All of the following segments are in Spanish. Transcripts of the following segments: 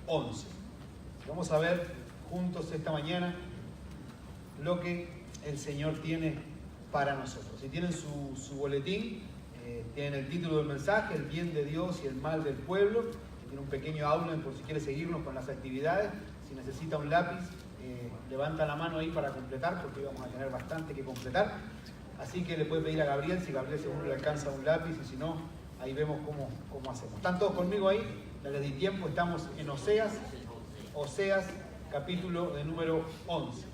11. Vamos a ver juntos esta mañana lo que el Señor tiene para nosotros. Si tienen su boletín, tienen el título del mensaje, el bien de Dios y el mal del pueblo. Tiene un pequeño outline por si quiere seguirnos con las actividades. Si necesita un lápiz, levanta la mano ahí para completar, porque hoy vamos a tener bastante que completar. Así que le puede pedir a Gabriel, si Gabriel seguro le alcanza un lápiz, y si no, ahí vemos cómo hacemos. ¿Están todos conmigo ahí? Ya les di tiempo, estamos en Oseas capítulo de número 11.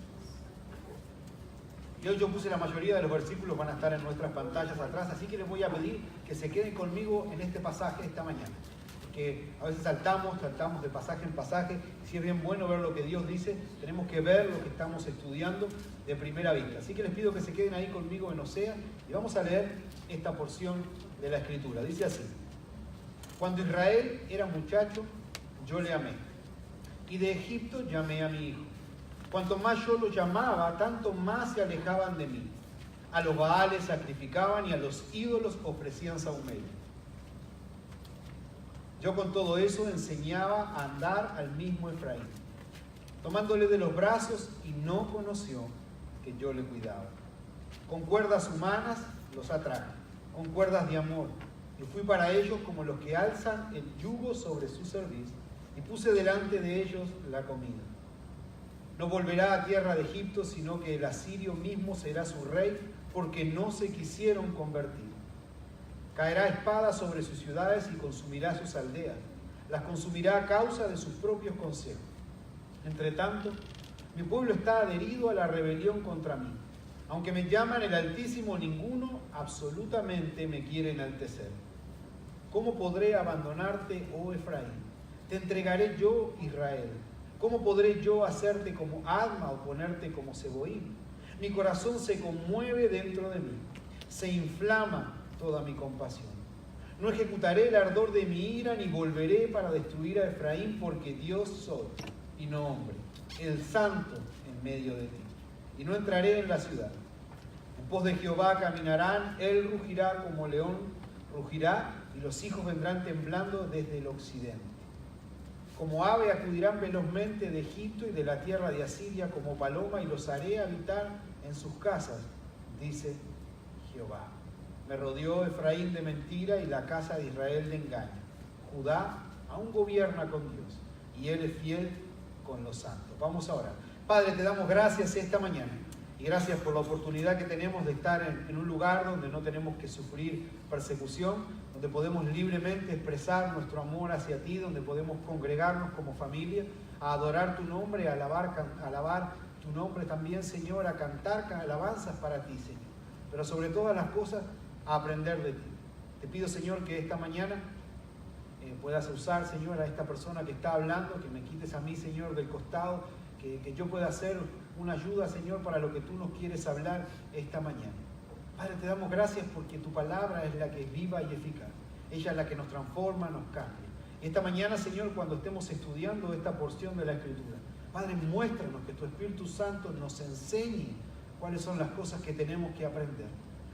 Y hoy yo puse la mayoría de los versículos, van a estar en nuestras pantallas atrás, así que les voy a pedir que se queden conmigo en este pasaje esta mañana. Que a veces saltamos de pasaje en pasaje, si es bien bueno ver lo que Dios dice, tenemos que ver lo que estamos estudiando de primera vista. Así que les pido que se queden ahí conmigo en Oseas y vamos a leer esta porción de la Escritura. Dice así: cuando Israel era muchacho, yo le amé, y de Egipto llamé a mi hijo. Cuanto más yo lo llamaba, tanto más se alejaban de mí. A los Baales sacrificaban y a los ídolos ofrecían sahumerio. Yo con todo eso enseñaba a andar al mismo Efraín, tomándole de los brazos, y no conoció que yo le cuidaba. Con cuerdas humanas los atraje, con cuerdas de amor, y fui para ellos como los que alzan el yugo sobre su cerviz, y puse delante de ellos la comida. No volverá a tierra de Egipto, sino que el asirio mismo será su rey, porque no se quisieron convertir. Caerá espada sobre sus ciudades y consumirá sus aldeas. Las consumirá a causa de sus propios consejos. Entre tanto, mi pueblo está adherido a la rebelión contra mí. Aunque me llaman el Altísimo, ninguno absolutamente me quiere enaltecer. ¿Cómo podré abandonarte, oh Efraín? Te entregaré yo, Israel. ¿Cómo podré yo hacerte como Adma o ponerte como Seboim? Mi corazón se conmueve dentro de mí. Se inflama toda mi compasión. No ejecutaré el ardor de mi ira, ni volveré para destruir a Efraín, porque Dios soy, y no hombre, el santo en medio de ti. Y no entraré en la ciudad. En pos de Jehová caminarán, él rugirá como león, rugirá, y los hijos vendrán temblando desde el occidente. Como ave acudirán velozmente de Egipto y de la tierra de Asiria como paloma, y los haré habitar en sus casas, dice Jehová. Me rodeó Efraín de mentira y la casa de Israel de engaño. Judá aún gobierna con Dios y él es fiel con los santos. Vamos a orar. Padre, te damos gracias esta mañana y gracias por la oportunidad que tenemos de estar en un lugar donde no tenemos que sufrir persecución, donde podemos libremente expresar nuestro amor hacia ti, donde podemos congregarnos como familia, a adorar tu nombre, a alabar tu nombre también, Señor, a cantar alabanzas para ti, Señor. Pero sobre todas las cosas, a aprender de ti. Te pido, Señor, que esta mañana puedas usar, Señor, a esta persona que está hablando, que me quites a mí, Señor, del costado, que yo pueda hacer una ayuda, Señor, para lo que tú nos quieres hablar esta mañana. Padre, te damos gracias porque tu palabra es la que es viva y eficaz. Ella es la que nos transforma, nos cambia. Y esta mañana, Señor, cuando estemos estudiando esta porción de la Escritura, Padre, muéstranos que tu Espíritu Santo nos enseñe cuáles son las cosas que tenemos que aprender,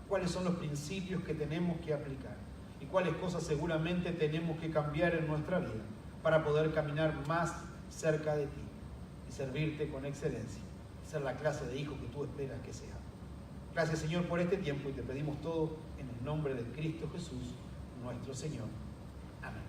cuáles son los principios que tenemos que aplicar y cuáles cosas seguramente tenemos que cambiar en nuestra vida para poder caminar más cerca de ti y servirte con excelencia, ser la clase de hijo que tú esperas que sea. Gracias, Señor, por este tiempo, y te pedimos todo en el nombre de Cristo Jesús, nuestro Señor. Amén.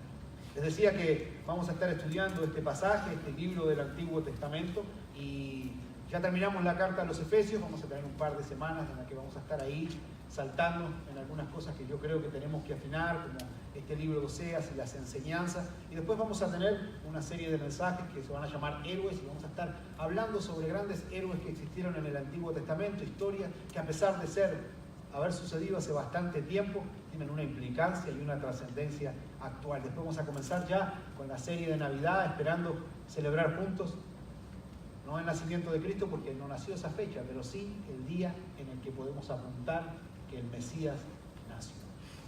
Les decía que vamos a estar estudiando este pasaje, este libro del Antiguo Testamento, y ya terminamos la carta a los Efesios. Vamos a tener un par de semanas en las que vamos a estar ahí saltando en algunas cosas que yo creo que tenemos que afinar, como este libro de Oseas y las enseñanzas. Y después vamos a tener una serie de mensajes que se van a llamar héroes, y vamos a estar hablando sobre grandes héroes que existieron en el Antiguo Testamento, historias que, a pesar de haber sucedido hace bastante tiempo, tienen una implicancia y una trascendencia actual. Después vamos a comenzar ya con la serie de Navidad, esperando celebrar juntos, no el nacimiento de Cristo, porque no nació esa fecha, pero sí el día en el que podemos apuntar que el Mesías nació.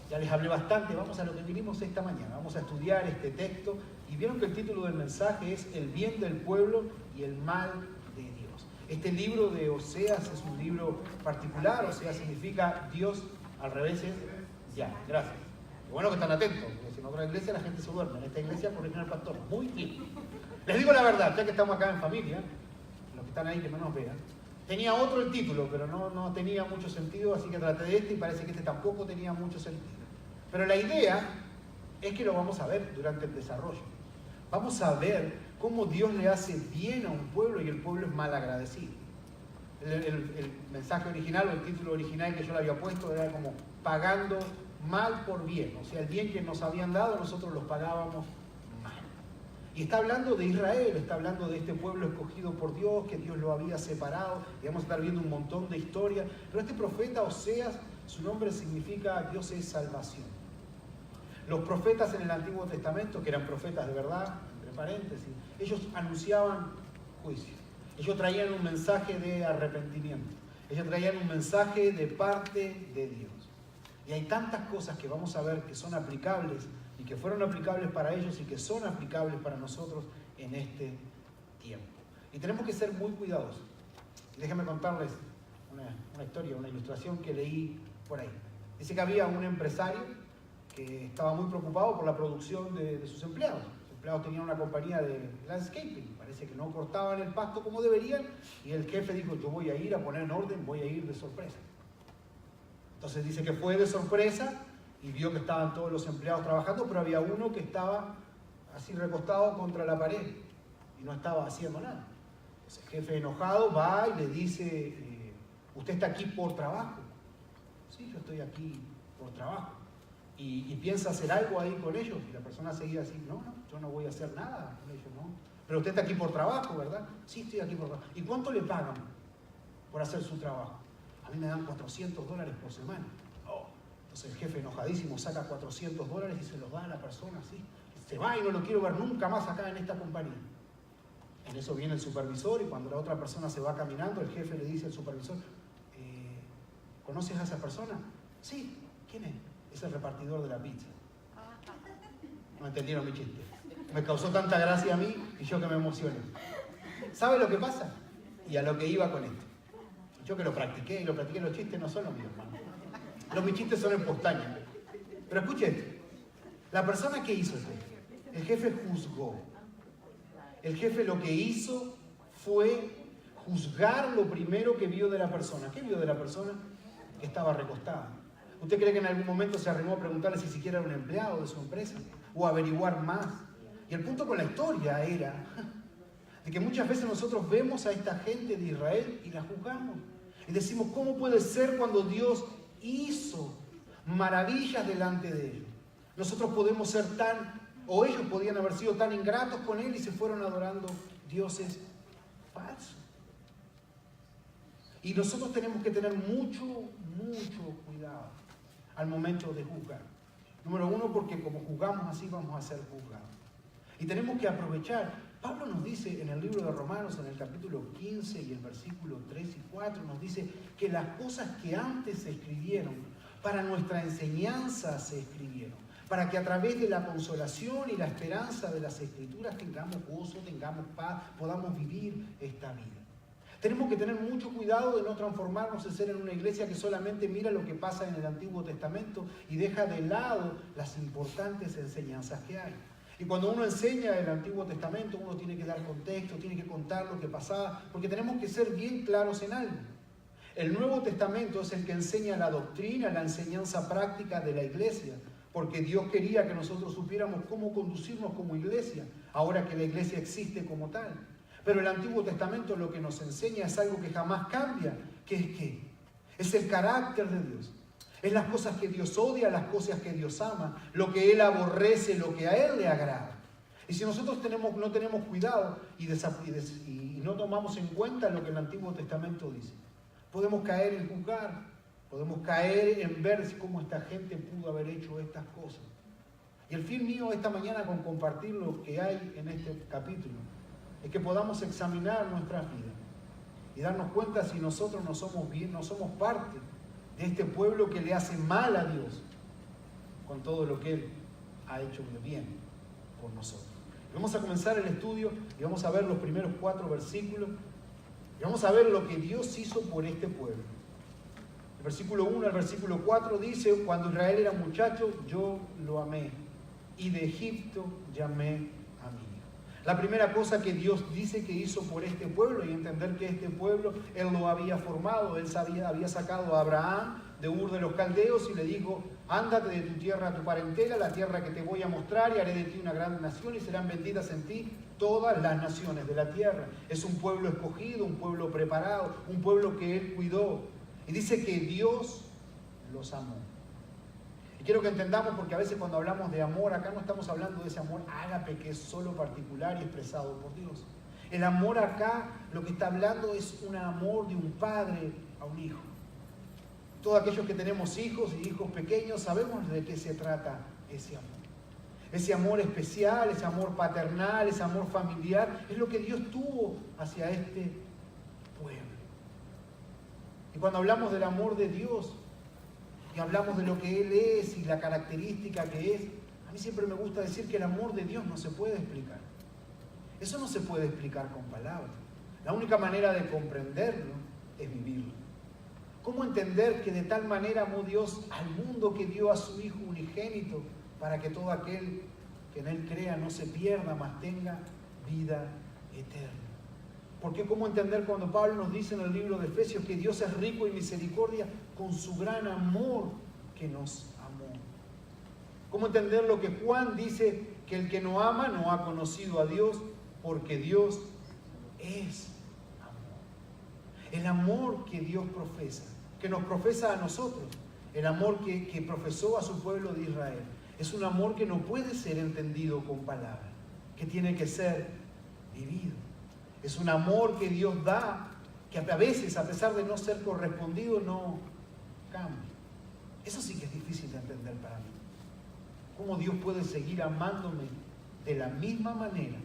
Ya les hablé bastante, vamos a lo que vinimos esta mañana. Vamos a estudiar este texto, y vieron que el título del mensaje es El bien del pueblo y el mal de Dios. Este libro de Oseas es un libro particular. Oseas significa Dios, al revés es ya. Gracias. Qué bueno que están atentos, porque si en otra iglesia la gente se duerme. En esta iglesia corrigen al pastor. Muy bien. Les digo la verdad, ya que estamos acá en familia, los que están ahí que no nos vean, tenía otro el título, pero no tenía mucho sentido, así que traté de este y parece que este tampoco tenía mucho sentido. Pero la idea es que lo vamos a ver durante el desarrollo. Vamos a ver cómo Dios le hace bien a un pueblo y el pueblo es mal agradecido. El mensaje original o el título original que yo le había puesto era como pagando mal por bien. O sea, el bien que nos habían dado nosotros los pagábamos mal. Y está hablando de Israel, está hablando de este pueblo escogido por Dios, que Dios lo había separado. Y vamos a estar viendo un montón de historias. Pero este profeta Oseas, su nombre significa Dios es salvación. Los profetas en el Antiguo Testamento, que eran profetas de verdad, entre paréntesis, ellos anunciaban juicio. Ellos traían un mensaje de arrepentimiento. Ellos traían un mensaje de parte de Dios. Y hay tantas cosas que vamos a ver que son aplicables y que fueron aplicables para ellos y que son aplicables para nosotros en este tiempo. Y tenemos que ser muy cuidadosos. Y déjenme contarles una historia, una ilustración que leí por ahí. Dice que había un empresario que estaba muy preocupado por la producción de sus empleados. Los empleados tenían una compañía de landscaping, parece que no cortaban el pasto como deberían, y el jefe dijo, yo voy a ir a poner en orden, voy a ir de sorpresa. Entonces dice que fue de sorpresa y vio que estaban todos los empleados trabajando, pero había uno que estaba así recostado contra la pared y no estaba haciendo nada. Entonces el jefe enojado va y le dice, ¿usted está aquí por trabajo? Sí, yo estoy aquí por trabajo. ¿Y piensa hacer algo ahí con ellos? Y la persona seguía así, no, yo no voy a hacer nada con ellos, no. Pero usted está aquí por trabajo, ¿verdad? Sí, estoy aquí por trabajo. ¿Y cuánto le pagan por hacer su trabajo? A mí me dan $400 por semana. Oh. Entonces el jefe enojadísimo saca $400 y se los da a la persona así. Se va y no lo quiero ver nunca más acá en esta compañía. En eso viene el supervisor y cuando la otra persona se va caminando, el jefe le dice al supervisor, ¿conoces a esa persona? Sí, ¿quién es? Es el repartidor de la pizza. No entendieron mi chiste. Me causó tanta gracia a mí y yo que me emocioné. ¿Sabe lo que pasa? Y a lo que iba con esto. Yo que lo practiqué, los chistes no son los míos, hermano. Mis chistes son espontáneos. Pero escuche esto. La persona que hizo esto, el jefe juzgó. El jefe lo que hizo fue juzgar lo primero que vio de la persona. ¿Qué vio de la persona? Que estaba recostada. ¿Usted cree que en algún momento se arrimó a preguntarle si siquiera era un empleado de su empresa? O averiguar más. Y el punto con la historia era de que muchas veces nosotros vemos a esta gente de Israel y la juzgamos. Y decimos, ¿cómo puede ser cuando Dios hizo maravillas delante de ellos? Nosotros podemos ser o ellos podían haber sido tan ingratos con Él y se fueron adorando dioses falsos. Y nosotros tenemos que tener mucho cuidado al momento de juzgar. Número uno, porque como juzgamos así vamos a ser juzgados. Y tenemos que aprovechar. Pablo nos dice en el libro de Romanos, en el capítulo 15 y el versículo 3 y 4, nos dice que las cosas que antes se escribieron, para nuestra enseñanza se escribieron, para que a través de la consolación y la esperanza de las Escrituras tengamos gozo, tengamos paz, podamos vivir esta vida. Tenemos que tener mucho cuidado de no transformarnos en ser en una iglesia que solamente mira lo que pasa en el Antiguo Testamento y deja de lado las importantes enseñanzas que hay. Y cuando uno enseña el Antiguo Testamento, uno tiene que dar contexto, tiene que contar lo que pasaba, porque tenemos que ser bien claros en algo. El Nuevo Testamento es el que enseña la doctrina, la enseñanza práctica de la iglesia, porque Dios quería que nosotros supiéramos cómo conducirnos como iglesia, ahora que la iglesia existe como tal. Pero el Antiguo Testamento lo que nos enseña es algo que jamás cambia, que es ¿qué? Es el carácter de Dios. Es las cosas que Dios odia, las cosas que Dios ama, lo que Él aborrece, lo que a Él le agrada. Y si nosotros no tenemos cuidado y no tomamos en cuenta lo que el Antiguo Testamento dice, podemos caer en juzgar, podemos caer en ver cómo esta gente pudo haber hecho estas cosas. Y el fin mío esta mañana con compartir lo que hay en este capítulo es que podamos examinar nuestras vidas y darnos cuenta si nosotros no somos parte de este pueblo que le hace mal a Dios con todo lo que Él ha hecho de bien por nosotros. Vamos a comenzar el estudio y vamos a ver los primeros 4 versículos y vamos a ver lo que Dios hizo por este pueblo. El versículo 1 al versículo 4 dice: cuando Israel era muchacho, yo lo amé, y de Egipto llamé amigo. La primera cosa que Dios dice que hizo por este pueblo, y entender que este pueblo Él lo había formado, Él había sacado a Abraham de Ur de los Caldeos y le dijo: ándate de tu tierra, tu parentela, la tierra que te voy a mostrar, y haré de ti una gran nación y serán benditas en ti todas las naciones de la tierra. Es un pueblo escogido, un pueblo preparado, un pueblo que Él cuidó. Y dice que Dios los amó. Y quiero que entendamos, porque a veces cuando hablamos de amor, acá no estamos hablando de ese amor ágape que es solo particular y expresado por Dios. El amor acá, lo que está hablando es un amor de un padre a un hijo. Todos aquellos que tenemos hijos y hijos pequeños sabemos de qué se trata ese amor. Ese amor especial, ese amor paternal, ese amor familiar, es lo que Dios tuvo hacia este pueblo. Y cuando hablamos del amor de Dios, y hablamos de lo que Él es y la característica que es, a mí siempre me gusta decir que el amor de Dios no se puede explicar. Eso no se puede explicar con palabras. La única manera de comprenderlo es vivirlo. ¿Cómo entender que de tal manera amó Dios al mundo que dio a su Hijo unigénito para que todo aquel que en Él crea no se pierda, mas tenga vida eterna? Porque ¿cómo entender cuando Pablo nos dice en el libro de Efesios que Dios es rico en misericordia con su gran amor que nos amó? ¿Cómo entender lo que Juan dice, que el que no ama no ha conocido a Dios, porque Dios es amor? El amor que Dios profesa, que nos profesa a nosotros, el amor que profesó a su pueblo de Israel, es un amor que no puede ser entendido con palabras, que tiene que ser vivido. Es un amor que Dios da, que a veces, a pesar de no ser correspondido, no cambia. Eso sí que es difícil de entender para mí. ¿Cómo Dios puede seguir amándome de la misma manera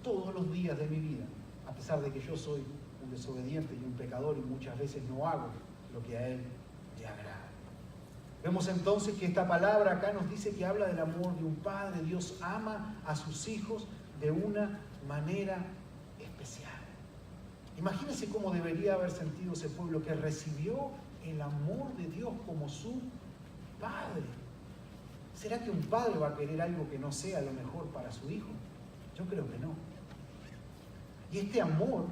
todos los días de mi vida, a pesar de que yo soy un desobediente y un pecador y muchas veces no hago lo que a Él le agrada? Vemos entonces que esta palabra acá nos dice que habla del amor de un padre. Dios ama a sus hijos de una manera especial. Imagínense cómo debería haber sentido ese pueblo que recibió el amor de Dios como su padre. ¿Será que un padre va a querer algo que no sea lo mejor para su hijo? Yo creo que no. Y este amor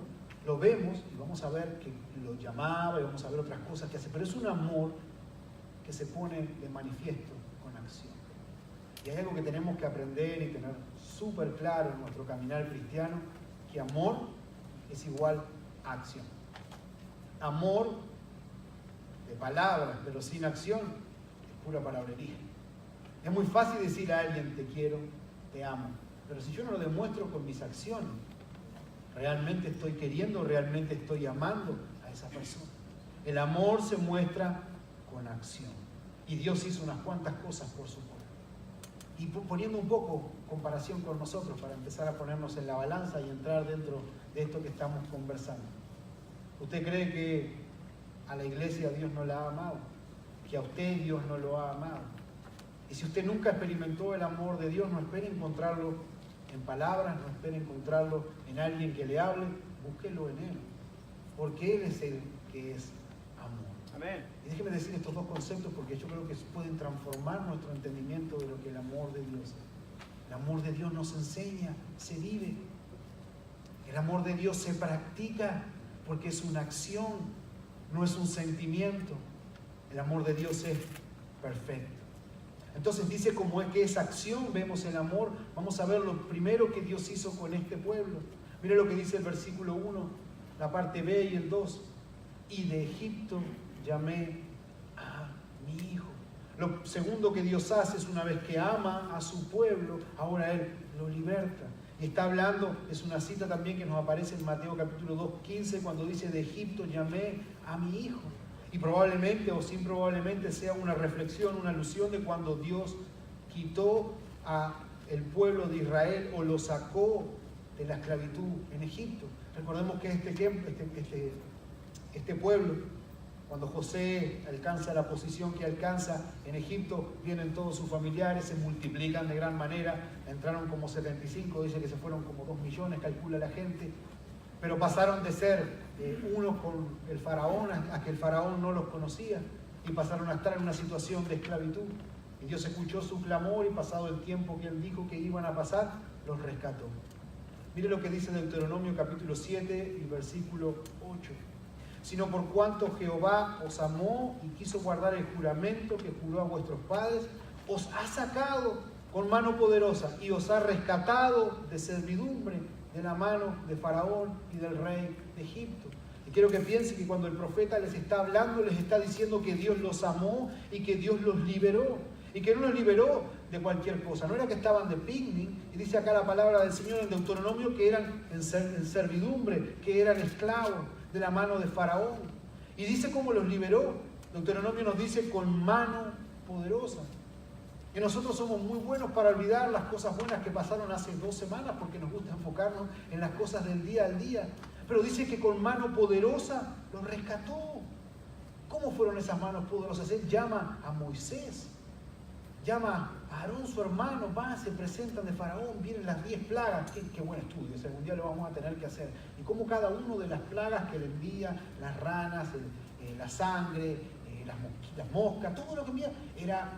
lo vemos, y vamos a ver que lo llamaba, y vamos a ver otras cosas que hace, pero es un amor que se pone de manifiesto con acción. Y hay algo que tenemos que aprender y tener súper claro en nuestro caminar cristiano, que amor es igual a acción. Amor de palabras, pero sin acción, es pura palabrería. Es muy fácil decir a alguien: te quiero, te amo, pero si yo no lo demuestro con mis acciones, realmente estoy queriendo, realmente estoy amando a esa persona. El amor se muestra con acción. Y Dios hizo unas cuantas cosas por su pueblo. Y poniendo un poco comparación con nosotros, para empezar a ponernos en la balanza y entrar dentro de esto que estamos conversando. ¿Usted cree que a la iglesia Dios no la ha amado? ¿Que a usted Dios no lo ha amado? Y si usted nunca experimentó el amor de Dios, no espere encontrarlo en palabras, no espere encontrarlo en alguien que le hable, búsquelo en Él. Porque Él es el que es amor. Amén. Y déjeme decir estos dos conceptos porque yo creo que pueden transformar nuestro entendimiento de lo que el amor de Dios es. El amor de Dios nos enseña, se vive. El amor de Dios se practica porque es una acción, no es un sentimiento. El amor de Dios es perfecto. Entonces dice cómo es que esa acción, vemos el amor. Vamos a ver lo primero que Dios hizo con este pueblo. Mire lo que dice el versículo 1, la parte B y el 2. Y de Egipto llamé a mi hijo. Lo segundo que Dios hace es, una vez que ama a su pueblo, ahora Él lo liberta. Y está hablando, es una cita también que nos aparece en Mateo capítulo 2, 15, cuando dice: de Egipto llamé a mi hijo. Y probablemente o sin probablemente sea una reflexión, una alusión de cuando Dios quitó a el pueblo de Israel o lo sacó de la esclavitud en Egipto. Recordemos que este pueblo, cuando José alcanza la posición que alcanza en Egipto, vienen todos sus familiares, se multiplican de gran manera, entraron como 75, dice que se fueron como 2 millones, calcula la gente, pero pasaron de ser unos con el faraón a que el faraón no los conocía y pasaron a estar en una situación de esclavitud. Y Dios escuchó su clamor y pasado el tiempo que Él dijo que iban a pasar, los rescató. Mire lo que dice Deuteronomio capítulo 7 y versículo 8. Sino por cuanto Jehová os amó y quiso guardar el juramento que juró a vuestros padres, os ha sacado con mano poderosa y os ha rescatado de servidumbre de la mano de Faraón y del rey de Egipto. Y quiero que piensen que cuando el profeta les está hablando, les está diciendo que Dios los amó y que Dios los liberó. Y que no los liberó de cualquier cosa. No era que estaban de picnic, y dice acá la palabra del Señor en Deuteronomio que eran en servidumbre, que eran esclavos de la mano de Faraón. Y dice cómo los liberó. Deuteronomio nos dice con mano poderosa. Que nosotros somos muy buenos para olvidar las cosas buenas que pasaron hace 2 semanas porque nos gusta enfocarnos en las cosas del día al día. Pero dice que con mano poderosa los rescató. ¿Cómo fueron esas manos poderosas? Él llama a Moisés. Llama a Aarón, su hermano, van, se presentan de Faraón, vienen las 10 plagas. Qué buen estudio, ese algún día lo vamos a tener que hacer. Y cómo cada uno de las plagas que le envía, las ranas, la sangre, las moscas, todo lo que envía, era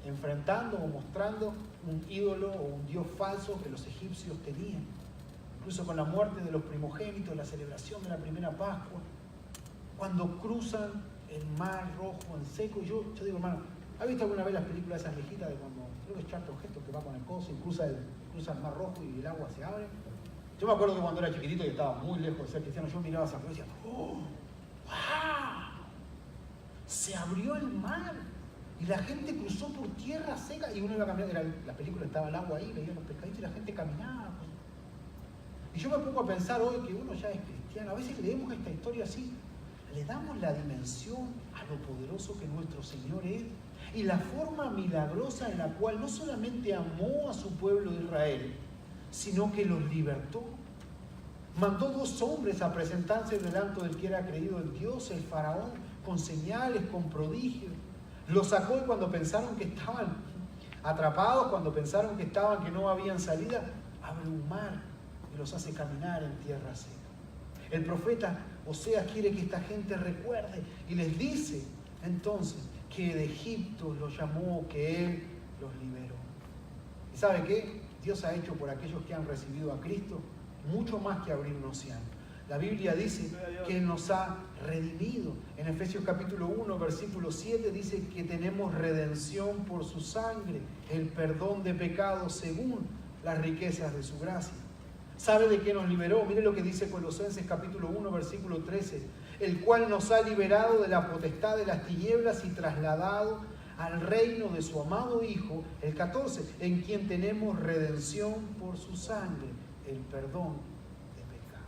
enfrentando o mostrando un ídolo o un dios falso que los egipcios tenían. Incluso con la muerte de los primogénitos, la celebración de la primera Pascua, cuando cruzan el mar rojo en seco. Y yo digo, hermano, ¿ha visto alguna vez las películas esas viejitas de cuando, creo que es Charlton Heston, que va con el coso y cruza el mar rojo y el agua se abre? Yo me acuerdo que cuando era chiquitito y estaba muy lejos de ser cristiano, yo miraba esa cosa y decía, ¡oh! ¡Wow! Se abrió el mar y la gente cruzó por tierra seca y uno iba caminando, la película estaba el agua ahí, veía los pescaditos y la gente caminaba. Y yo me pongo a pensar hoy que uno ya es cristiano, a veces leemos esta historia así, le damos la dimensión a lo poderoso que nuestro Señor es y la forma milagrosa en la cual no solamente amó a su pueblo de Israel, sino que los libertó. Mandó 2 hombres a presentarse delante del que era creído en Dios, el faraón, con señales, con prodigios. Los sacó y cuando pensaron que estaban atrapados, cuando pensaron que no habían salida, abre un mar y los hace caminar en tierra seca. El profeta Oseas quiere que esta gente recuerde y les dice entonces que de Egipto los llamó, que Él los liberó. ¿Y sabe qué? Dios ha hecho por aquellos que han recibido a Cristo mucho más que abrir un océano. La Biblia dice que Él nos ha redimido. En Efesios capítulo 1, versículo 7 dice que tenemos redención por su sangre, el perdón de pecados según las riquezas de su gracia. ¿Sabe de qué nos liberó? Mire lo que dice Colosenses capítulo 1, versículo 13. El cual nos ha liberado de la potestad de las tinieblas y trasladado al reino de su amado Hijo, el 14, en quien tenemos redención por su sangre, el perdón de pecado.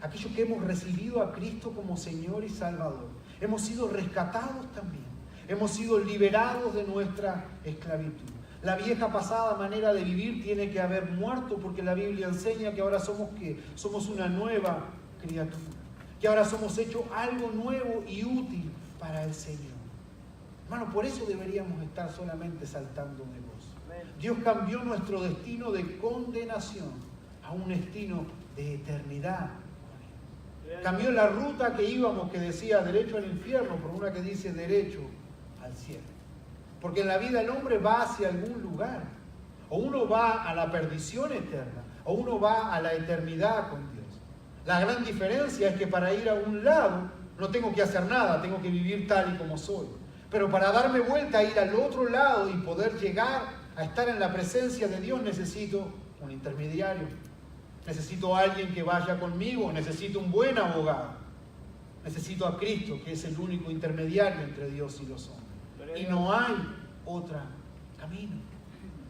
Aquellos que hemos recibido a Cristo como Señor y Salvador, hemos sido rescatados también, hemos sido liberados de nuestra esclavitud. La vieja pasada manera de vivir tiene que haber muerto porque la Biblia enseña que ahora somos una nueva criatura, que ahora somos hechos algo nuevo y útil para el Señor. Hermano, por eso deberíamos estar solamente saltando de gozo. Dios cambió nuestro destino de condenación a un destino de eternidad. Cambió la ruta que íbamos, que decía derecho al infierno, por una que dice derecho al cielo. Porque en la vida el hombre va hacia algún lugar. O uno va a la perdición eterna, o uno va a la eternidad con Dios. La gran diferencia es que para ir a un lado no tengo que hacer nada, tengo que vivir tal y como soy. Pero para darme vuelta a ir al otro lado y poder llegar a estar en la presencia de Dios necesito un intermediario. Necesito a alguien que vaya conmigo, necesito un buen abogado. Necesito a Cristo, que es el único intermediario entre Dios y los hombres. Y no hay otro camino.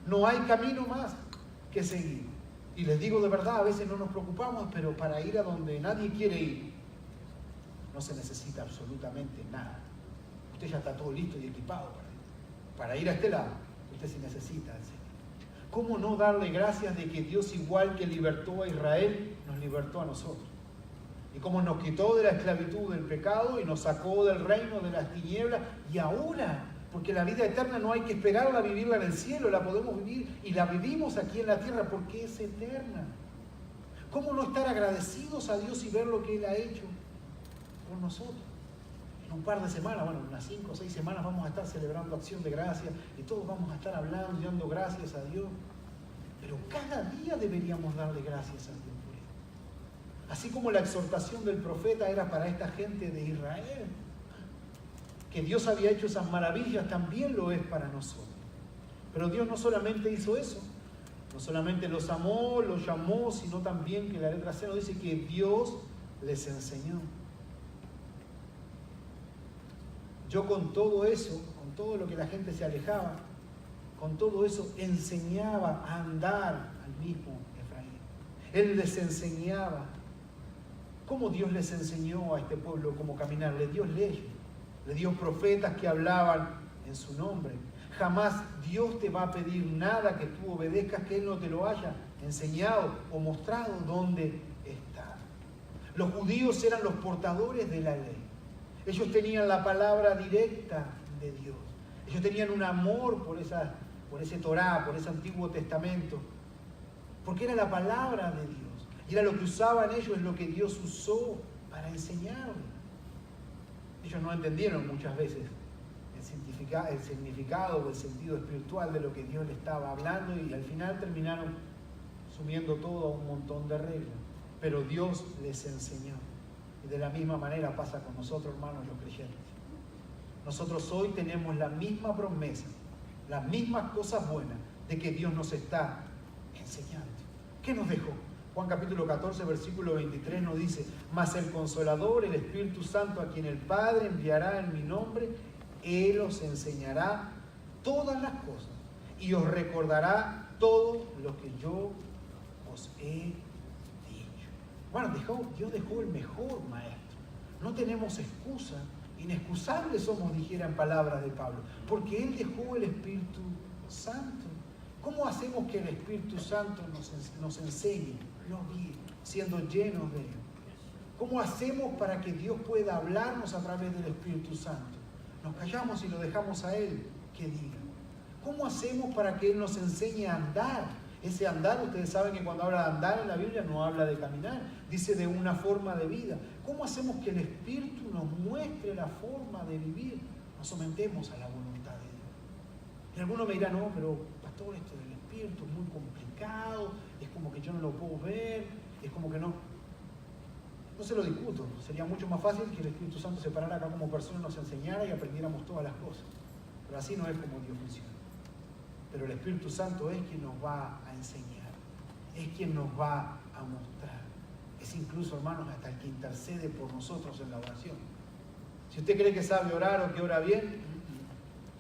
No hay camino más que seguir. Y les digo de verdad, a veces no nos preocupamos, pero para ir a donde nadie quiere ir, no se necesita absolutamente nada. Usted ya está todo listo y equipado para ir a este lado. Usted sí necesita al Señor. ¿Cómo no darle gracias de que Dios, igual que libertó a Israel, nos libertó a nosotros? Y cómo nos quitó de la esclavitud del pecado y nos sacó del reino de las tinieblas. Y ahora, porque la vida eterna no hay que esperarla a vivirla en el cielo, la podemos vivir y la vivimos aquí en la tierra porque es eterna. ¿Cómo no estar agradecidos a Dios y ver lo que Él ha hecho por nosotros? En un par de semanas, bueno, unas 5 o 6 semanas vamos a estar celebrando Acción de Gracias y todos vamos a estar hablando y dando gracias a Dios. Pero cada día deberíamos darle gracias a Dios por esto. Así como la exhortación del profeta era para esta gente de Israel, que Dios había hecho esas maravillas, también lo es para nosotros. Pero Dios no solamente hizo eso, no solamente los amó, los llamó, sino también que la letra C nos dice que Dios les enseñó. Yo con todo eso, con todo lo que la gente se alejaba, con todo eso enseñaba a andar al mismo Efraín. Él les enseñaba. ¿Cómo Dios les enseñó a este pueblo cómo caminar? Le dio leyes, le dio profetas que hablaban en su nombre. Jamás Dios te va a pedir nada que tú obedezcas que Él no te lo haya enseñado o mostrado dónde está. Los judíos eran los portadores de la ley. Ellos tenían la palabra directa de Dios. Ellos tenían un amor por ese Torá, por ese Antiguo Testamento, porque era la palabra de Dios. Y era lo que usaban ellos, es lo que Dios usó para enseñarles. Ellos no entendieron muchas veces el significado o el sentido espiritual de lo que Dios les estaba hablando y al final terminaron sumiendo todo a un montón de reglas. Pero Dios les enseñó. Y de la misma manera pasa con nosotros, hermanos, los creyentes. Nosotros hoy tenemos la misma promesa, las mismas cosas buenas de que Dios nos está enseñando. ¿Qué nos dejó? Juan capítulo 14, versículo 23 nos dice: mas el Consolador, el Espíritu Santo, a quien el Padre enviará en mi nombre, Él os enseñará todas las cosas y os recordará todo lo que yo os he dicho. Bueno, Dios dejó el mejor maestro. No tenemos excusa, inexcusables somos, dijera en palabras de Pablo, porque Él dejó el Espíritu Santo. ¿Cómo hacemos que el Espíritu Santo nos enseñe? No bien, siendo llenos de Él. ¿Cómo hacemos para que Dios pueda hablarnos a través del Espíritu Santo? Nos callamos y lo dejamos a Él que diga. ¿Cómo hacemos para que Él nos enseñe a andar? Ese andar, ustedes saben que cuando habla de andar en la Biblia no habla de caminar, dice de una forma de vida. ¿Cómo hacemos que el Espíritu nos muestre la forma de vivir? Nos sometemos a la voluntad de Dios. Y algunos me dirán: no, pero pastor, esto del Espíritu es muy complicado, es como que yo no lo puedo ver, es como que no. No se lo discuto, sería mucho más fácil que el Espíritu Santo se parara acá como persona y nos enseñara y aprendiéramos todas las cosas. Pero así no es como Dios funciona. Pero el Espíritu Santo es quien nos va a enseñar, es quien nos va a mostrar. Es incluso, hermanos, hasta el que intercede por nosotros en la oración. Si usted cree que sabe orar o que ora bien,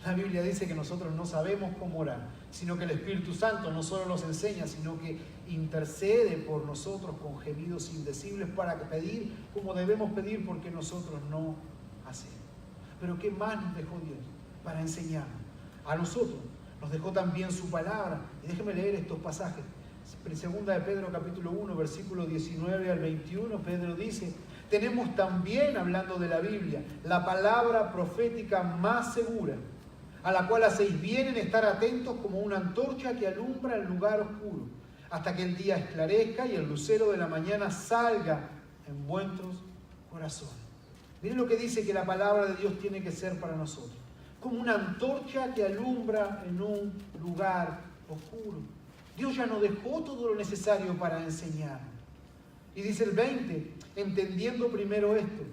la Biblia dice que nosotros no sabemos cómo orar, sino que el Espíritu Santo no solo nos enseña, sino que intercede por nosotros con gemidos indecibles para pedir como debemos pedir, porque nosotros no hacemos. Pero ¿qué más nos dejó Dios para enseñarnos? A nosotros nos dejó también su palabra. Y déjenme leer estos pasajes. En 2 de Pedro capítulo 1, versículo 19 al 21, Pedro dice: tenemos también, hablando de la Biblia, la palabra profética más segura, a la cual hacéis bien en estar atentos como una antorcha que alumbra el lugar oscuro, hasta que el día esclarezca y el lucero de la mañana salga en vuestros corazones. Miren lo que dice que la palabra de Dios tiene que ser para nosotros: como una antorcha que alumbra en un lugar oscuro. Dios ya nos dejó todo lo necesario para enseñarnos. Y dice el 20, entendiendo primero esto,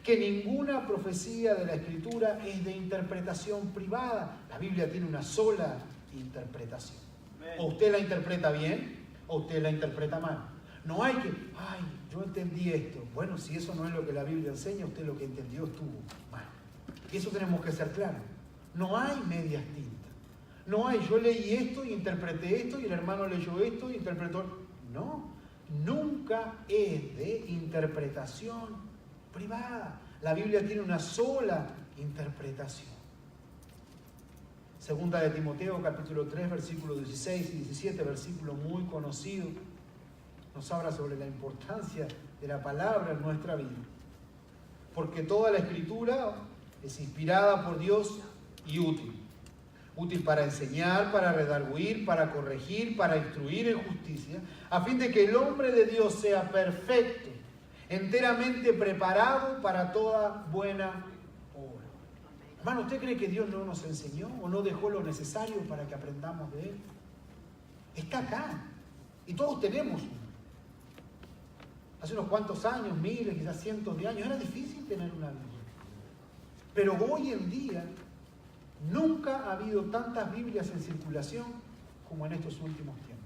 que ninguna profecía de la Escritura es de interpretación privada. La Biblia tiene una sola interpretación. O usted la interpreta bien, o usted la interpreta mal. No hay que, yo entendí esto. Bueno, si eso no es lo que la Biblia enseña, usted lo que entendió estuvo mal. Y eso tenemos que ser claros. No hay medias tintas. No hay, yo leí esto y interpreté esto, y el hermano leyó esto y interpretó. No, nunca es de interpretación privada. La Biblia tiene una sola interpretación. Segunda de Timoteo, capítulo 3, versículos 16 y 17, versículo muy conocido, nos habla sobre la importancia de la palabra en nuestra vida. Porque toda la Escritura es inspirada por Dios y útil. Útil para enseñar, para redarguir, para corregir, para instruir en justicia, a fin de que el hombre de Dios sea perfecto, enteramente preparado para toda buena obra. Hermano, ¿usted cree que Dios no nos enseñó o no dejó lo necesario para que aprendamos de Él? Está acá. Y todos tenemos uno. Hace unos cuantos años, miles, quizás cientos de años, era difícil tener una Biblia. Pero hoy en día, nunca ha habido tantas Biblias en circulación como en estos últimos tiempos.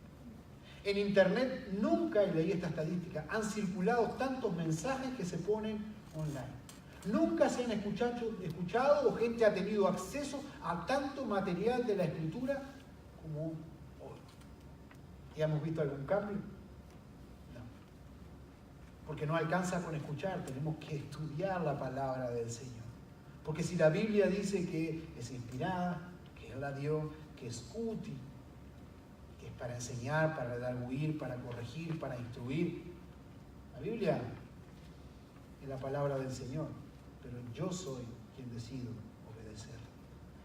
En internet nunca, y leí esta estadística, han circulado tantos mensajes que se ponen online. Nunca se han escuchado o gente ha tenido acceso a tanto material de la Escritura como hoy. ¿Ya hemos visto algún cambio? No. Porque no alcanza con escuchar, tenemos que estudiar la palabra del Señor. Porque si la Biblia dice que es inspirada, que Él la dio, que es útil, que es para enseñar, para redarguir, para corregir, para instruir, la Biblia es la palabra del Señor, pero yo soy quien decido obedecerla.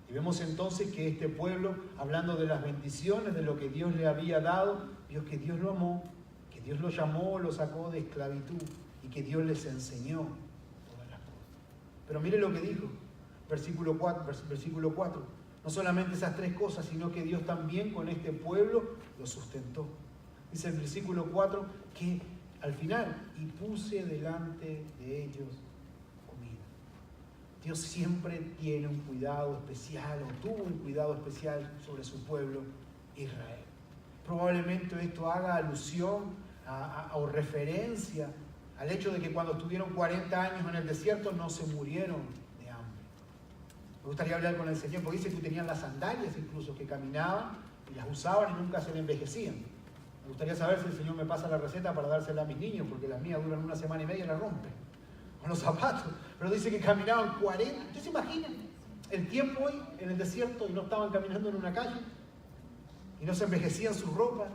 Y vemos entonces que este pueblo, hablando de las bendiciones, de lo que Dios le había dado, vio que Dios lo amó, que Dios lo llamó, lo sacó de esclavitud y que Dios les enseñó todas las cosas. Pero mire lo que dijo, versículo 4. No solamente esas tres cosas, sino que Dios también con este pueblo lo sustentó. Dice el versículo 4 que al final, y puse delante de ellos comida. Dios siempre tiene un cuidado especial, o tuvo un cuidado especial sobre su pueblo Israel. Probablemente esto haga alusión o referencia al hecho de que cuando estuvieron 40 años en el desierto no se murieron de hambre. Me gustaría hablar con el Señor, porque dice que tenían las sandalias incluso, que caminaban y las usaban y nunca se le envejecían. Me gustaría saber si el Señor me pasa la receta para dársela a mis niños, porque las mías duran 1 semana y media y la rompen. O los zapatos. Pero dice que caminaban 40. ¿Ustedes se imaginan el tiempo hoy en el desierto y no estaban caminando en una calle? Y no se envejecían sus ropas.